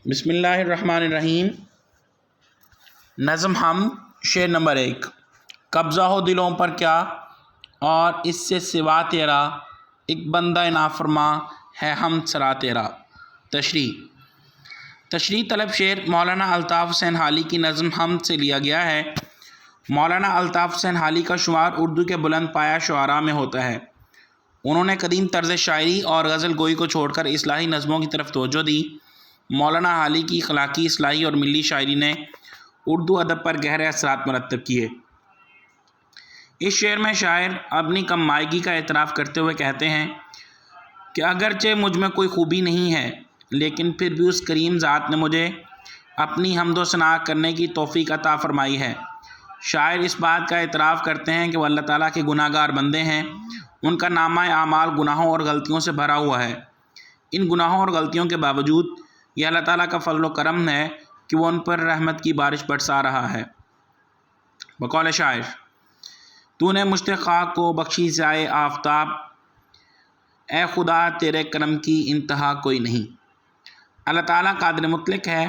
بسم اللہ الرحمن الرحیم۔ نظم ہم شعر نمبر 1۔ قبضہ ہو دلوں پر کیا اور اس سے سوا تیرا، ایک بندہ نافرماں ہے ہم سرا تیرا۔ تشریح طلب شعر مولانا الطاف حسین حالی کی نظم ہم سے لیا گیا ہے۔ مولانا الطاف حسین حالی کا شمار اردو کے بلند پایہ شعراء میں ہوتا ہے۔ انہوں نے قدیم طرز شاعری اور غزل گوئی کو چھوڑ کر اصلاحی نظموں کی طرف توجہ دی۔ مولانا حالی کی اخلاقی، اصلاحی اور ملی شاعری نے اردو ادب پر گہرے اثرات مرتب کیے۔ اس شعر میں شاعر اپنی کم مائگی کا اعتراف کرتے ہوئے کہتے ہیں کہ اگرچہ مجھ میں کوئی خوبی نہیں ہے، لیکن پھر بھی اس کریم ذات نے مجھے اپنی حمد و ثنا کرنے کی توفیق عطا فرمائی ہے۔ شاعر اس بات کا اعتراف کرتے ہیں کہ وہ اللہ تعالیٰ کے گناہ گار بندے ہیں۔ ان کا نامہ اعمال گناہوں اور غلطیوں سے بھرا ہوا ہے۔ ان گناہوں اور غلطیوں کے باوجود یہ اللہ تعالیٰ کا فضل و کرم ہے کہ وہ ان پر رحمت کی بارش برسا رہا ہے۔ بقول شاعر: تو نے مشتاق کو بخشی ضیائے آفتاب، اے خدا تیرے کرم کی انتہا کوئی نہیں۔ اللہ تعالیٰ قادر مطلق ہے،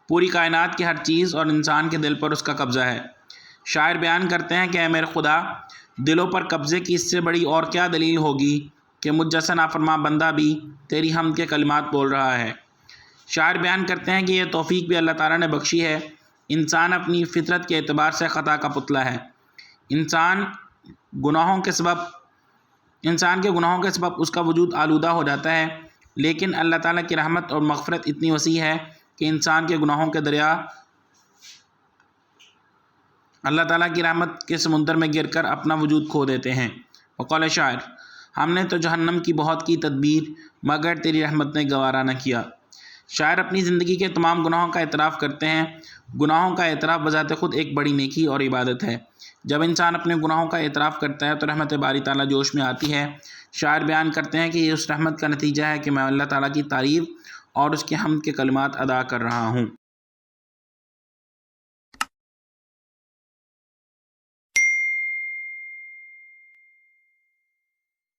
پوری کائنات کی ہر چیز اور انسان کے دل پر اس کا قبضہ ہے۔ شاعر بیان کرتے ہیں کہ اے میرے خدا، دلوں پر قبضے کی اس سے بڑی اور کیا دلیل ہوگی کہ مجھ جیسا نافرماں بندہ بھی تیری حمد کے کلمات بول رہا ہے۔ شاعر بیان کرتے ہیں کہ یہ توفیق بھی اللہ تعالیٰ نے بخشی ہے۔ انسان اپنی فطرت کے اعتبار سے خطا کا پتلا ہے۔ انسان کے گناہوں کے سبب اس کا وجود آلودہ ہو جاتا ہے، لیکن اللہ تعالیٰ کی رحمت اور مغفرت اتنی وسیع ہے کہ انسان کے گناہوں کے دریا اللہ تعالیٰ کی رحمت کے سمندر میں گر کر اپنا وجود کھو دیتے ہیں۔ وقال شاعر: ہم نے تو جہنم کی بہت کی تدبیر، مگر تیری رحمت نے گوارا نہ کیا۔ شاعر اپنی زندگی کے تمام گناہوں کا اعتراف کرتے ہیں۔ گناہوں کا اعتراف بذات خود ایک بڑی نیکی اور عبادت ہے۔ جب انسان اپنے گناہوں کا اعتراف کرتا ہے تو رحمت باری تعالیٰ جوش میں آتی ہے۔ شاعر بیان کرتے ہیں کہ یہ اس رحمت کا نتیجہ ہے کہ میں اللہ تعالیٰ کی تعریف اور اس کی حمد کے کلمات ادا کر رہا ہوں۔